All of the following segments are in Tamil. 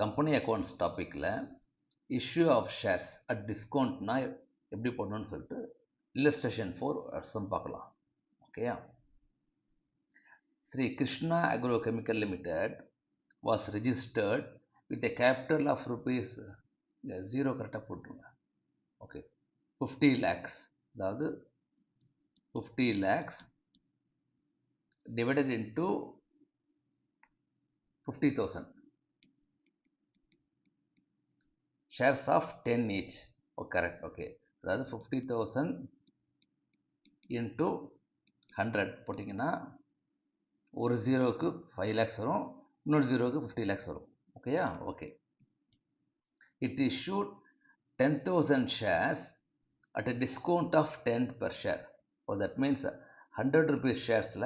கம்பெனி அக்கௌண்ட்ஸ் டாப்பிக்கில் இஷ்யூ ஆஃப் ஷேர்ஸ் அட் டிஸ்கவுண்ட்னா எப்படி பண்ணணும்னு சொல்லிட்டு இல்லஸ்ட்ரேஷன் 4 வருஷம் பார்க்கலாம். ஓகேயா? Sri Krishna Agrochemical Limited was registered with a capital of rupees zero கரெக்டாக போட்டுருங்க. ஓகே, 50 lakhs, அதாவது 50 lakhs divided into 50,000 shares of 10 each. Oh correct. Okay, அதாவது 50,000 into 100 போட்டிங்கன்னா ஒரு ஜீரோவுக்கு 5 lakhs வரும், இன்னொரு ஜீரோவுக்கு 50 lakhs வரும். ஓகேயா? Okay. It issued 10,000 shares at a discount of 10 per share. So that means 100 rupees sharesல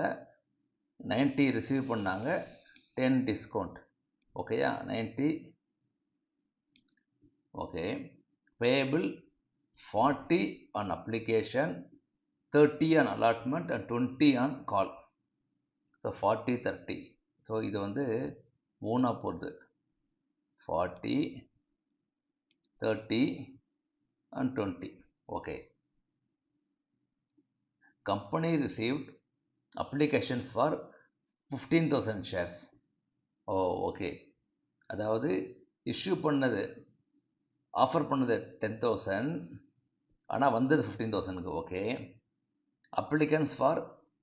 90 receive பண்ணாங்க, 10 டிஸ்கவுண்ட். ஓகேயா? 90. Okay. Payable 40 on application, 30 on allotment and 20 on call. So 40, 30. So இது வந்து மூணாக போடுது. 40, 30 and 20. Okay. Company received applications for 15,000 shares. Okay. அதாவது இஷ்யூ பண்ணது, ஆஃபர் பண்ணது 10,000, ஆனால் வந்தது 15,000க்கு. Okay. Applicants for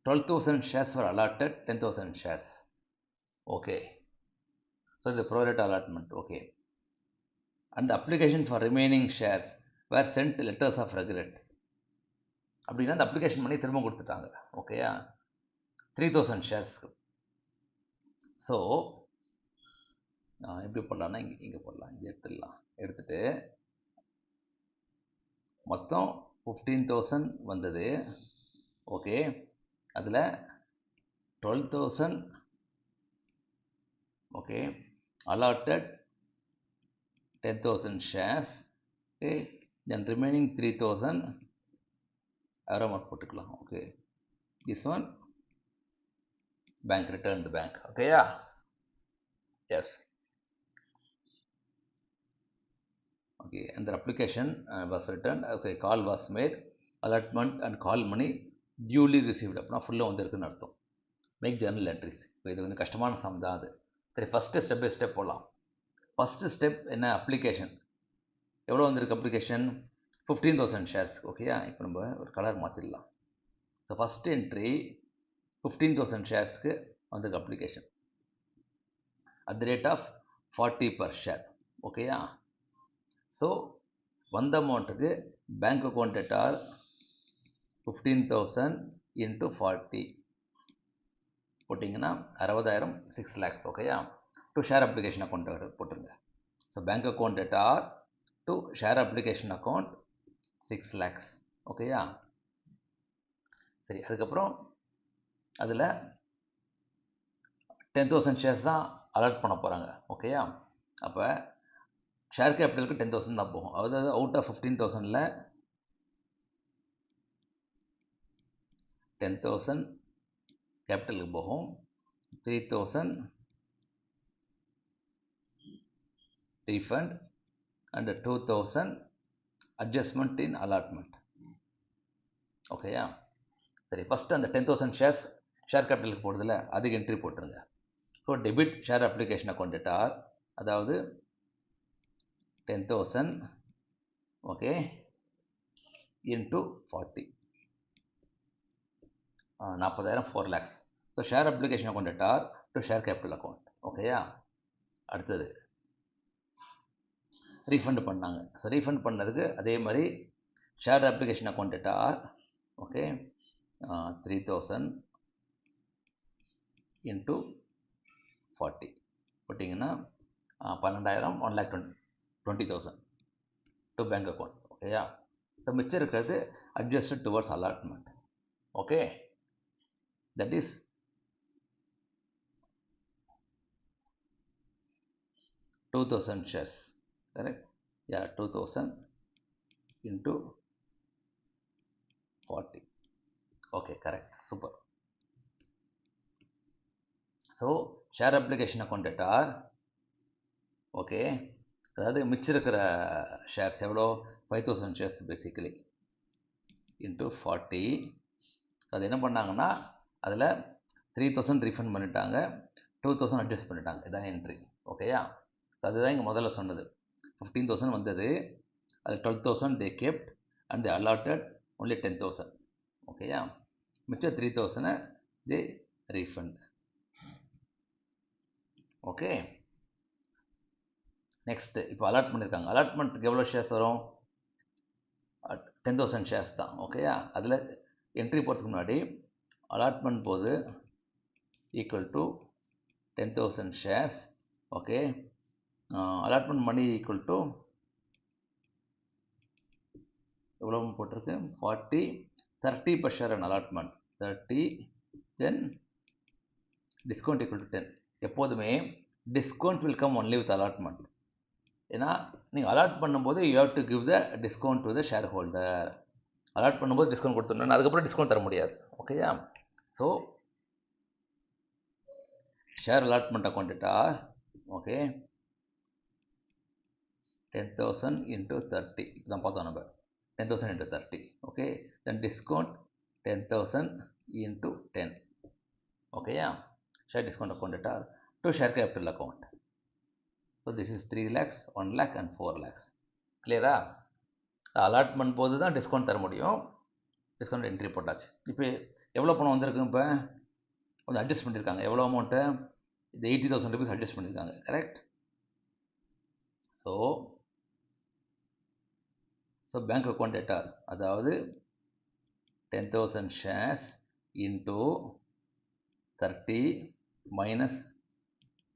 12,000 shares were allotted 10,000 shares. Okay. So the pro rata allotment. Okay. And the application for remaining shares were sent letters of regret. அப்படின்னா அந்த அப்ளிகேஷன் பண்ணி திரும்ப கொடுத்துட்டாங்க. ஓகேயா? 3,000 ஷேர்ஸ்க்கு. ஸோ எப்படி போடலான்னா இங்கே போடலாம். இங்கே எடுத்துடலாம். எடுத்துட்டு மொத்தம் 15,000 வந்தது. ஓகே. அதில் 12,000 okay allotted 10,000 shares. Okay. Then remaining 3,000 arrow mark போட்டுக்கலாம். Okay. This one bank returned the bank. Okay, yeah. Yes. Okay, and the application was returned. Okay, call was made, allotment and call money duly received. அப்படின்னா ஃபுல்லாக வந்துருக்குன்னு அர்த்தம். Make journal entries. இப்போ இது வந்து கஷ்டமான சம் தான் அது. சரி, ஃபஸ்ட்டு ஸ்டெப் பை ஸ்டெப் போகலாம். ஃபஸ்ட்டு ஸ்டெப் என்ன? அப்ளிகேஷன். எவ்வளோ வந்திருக்கு அப்ளிகேஷன்? 15,000 ஷேர்ஸ். ஓகேயா? இப்போ நம்ம ஒரு கலர் மாற்றிடலாம். ஸோ ஃபஸ்ட்டு என்ட்ரி 15,000 ஷேர்ஸ்க்கு வந்திருக்கு application at the rate of 40 per share. ஓகேயா? ஸோ வந்த அமௌண்ட்டுக்கு பேங்க் அக்கௌண்ட் டேட்டார் 15,000 into 40 போட்டிங்கன்னா 60,000, 6 lakhs. ஓகேயா? டு ஷேர் அப்ளிகேஷன் அக்கௌண்ட் போட்டுருங்க. So bank account டேட்டார் to share application account 6 lakhs. ஓகேயா? சரி, அதுக்கப்புறம் அதில் 10,000 ஷேர்ஸ் தான் அலாட் பண்ண போகிறாங்க. ஓகேயா? அப்போ ஷேர் கேபிட்டலுக்கு 10,000 தான் போகும். அதாவது அவுட் ஆஃப் 15,000ல் 10,000 கேபிட்டலுக்கு போகும், 3,000 refund and 2,000 adjustment in allotment. ஓகேயா? சரி, ஃபஸ்ட்டு அந்த 10,000 ஷேர்ஸ் ஷேர் கேபிட்டலுக்கு போடுறதில்ல, அதுக்கு என்ட்ரி போட்டுருங்க. So debit share application account டேட்டார், அதாவது 10,000 okay into 40, 40,000, 4 lakhs. So share application account டேட்டார் to share capital account. ஓகேயா? அடுத்தது ரீஃபண்ட் பண்ணாங்க. ஸோ ரீஃபண்ட் பண்ணதுக்கு அதே மாதிரி share application account டேட்டார் okay 3,000 into 40 போட்டிங்கன்னா 12,000, 1,20,000 டு பேங்க் அக்கௌண்ட். ஓகேயா? ஸோ மிச்சம் இருக்கிறது adjusted towards allotment. Okay, that is 2,000 shares. Correct? Yeah, 2,000 into 40. Okay, correct. Super. So share application account data okay, அதாவது மிச்சம் இருக்கிற ஷேர்ஸ் எவ்வளோ, 5000 ஷேர்ஸ் பேசிக்கலி இன்ட்டு 40. அது என்ன பண்ணாங்கன்னா அதில் 3000 ரீஃபண்ட் பண்ணிட்டாங்க, 2000 அட்ஜஸ்ட் பண்ணிட்டாங்க. இதான் என்ட்ரி. ஓகேயா, அதுதான் இங்கே முதல்ல சொன்னது. 15,000 வந்தது, அது 12,000 தே kept and they allotted only 10,000. ஓகேயா, மிச்சம் 3000 தே ரீஃபண்ட். ஓகே, நெக்ஸ்ட் இப்போ அலாட் பண்ணியிருக்காங்க. அலாட்மெண்ட்டுக்கு எவ்வளோ ஷேர்ஸ் வரும், 10,000 ஷேர்ஸ் தான். ஓகேயா, அதில் என்ட்ரி போகிறதுக்கு முன்னாடி அலாட்மெண்ட் போது equal to 10,000 shares. Okay, allotment money equal to எவ்வளோ போட்டிருக்கு, 40, 30 per share an allotment, 30, then discount equal to 10. எப்போதுமே discount will come only with allotment. ஏன்னா நீங்கள் அலாட் பண்ணும்போது you have to give the discount to the shareholder. Allot பண்ணும்போது டிஸ்கவுண்ட் கொடுத்துருந்தோம், அதுக்கப்புறம் டிஸ்கவுண்ட் தர முடியாது. ஓகேயா, ஸோ ஷேர் அலாட்மெண்ட் அக்கௌண்ட் இட்டார். ஓகே, 10,000 into 30 இதான் பார்த்தோம் நம்ம, 10,000 into 30. Okay, then discount 10,000 into 10. ஓகேயா, ஷேர் டிஸ்கவுண்ட் அக்கௌண்ட் இட்டார் to share capital account. So this is 3 lakhs, 1 lakh and 4 lakhs. கிளியரா, அலாட்மெண்ட் போது தான் டிஸ்கவுண்ட் தர முடியும். டிஸ்கவுண்ட் என்ட்ரி போட்டாச்சு. இப்போ எவ்வளோ பணம் வந்திருக்கு, இப்போ கொஞ்சம் அட்ஜஸ்ட் பண்ணியிருக்காங்க. எவ்வளோ அமௌண்ட்டு, இது 80,000 rupees அட்ஜஸ்ட் பண்ணியிருக்காங்க. கரெக்ட். ஸோ பேங்க் அக்கௌண்ட் டேட்டார், அதாவது 10,000 ஷேர்ஸ் இன்டூ 30 minus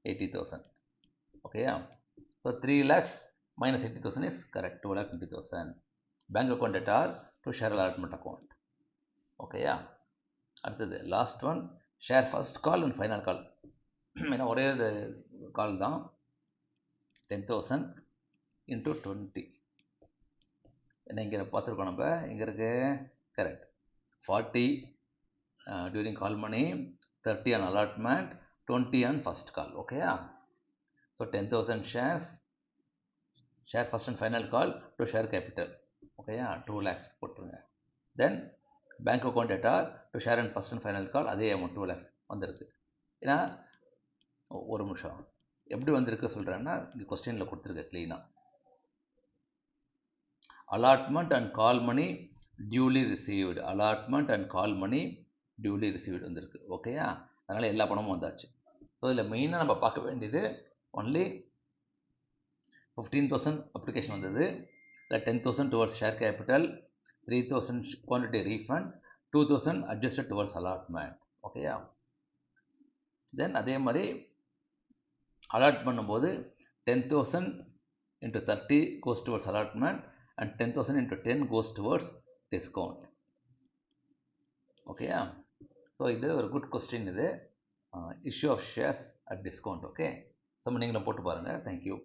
80,000. ஓகேயா, so 3 lakhs minus 80,000 is correct, 2,20,000. Bank account டேட்டார் to share allotment account. ஓகேயா, அடுத்தது last one, share first call and final கால். ஏன்னா ஒரே கால் தான். 10,000 into 20. என்ன இங்கே பார்த்துருக்கோம் நம்ம, இங்கே இருக்கு. Correct, 40 during call money, 30 on allotment, 20 on first call. ஓகேயா, so 10,000 shares, share first and final call to share capital. ஓகேயா, 2 lakhs போட்டுருங்க. Then bank account data to share and first and final call, அதே அமௌண்ட் 2 lakhs வந்திருக்கு. ஏன்னா ஒரு நிமிஷம், எப்படி வந்திருக்கு சொல்கிறேன்னா, இங்கே கொஸ்டினில் கொடுத்துருக்கு க்ளீனாக, allotment and call money duly received, allotment and call money duly received வந்திருக்கு. ஓகேயா, அதனால் எல்லா பணமும் வந்தாச்சு. ஸோ இதில் மெயினாக நம்ம பார்க்க வேண்டியது ஒன்லி 15,000 அப்ளிகேஷன் வந்தது, இல்லை 10,000 towards share capital, 3,000 quantity refund, 2,000 adjusted towards allotment. ஓகேயா, தென் அதே மாதிரி அலாட் பண்ணும்போது 10,000 into 30 goes towards allotment and 10,000 into 10 goes towards discount. ஓகேயா, ஸோ இது ஒரு குட் கொஸ்டின். இது issue of shares at discount. Okay, so நீங்களும் போட்டு பாருங்கள். தேங்க்யூ.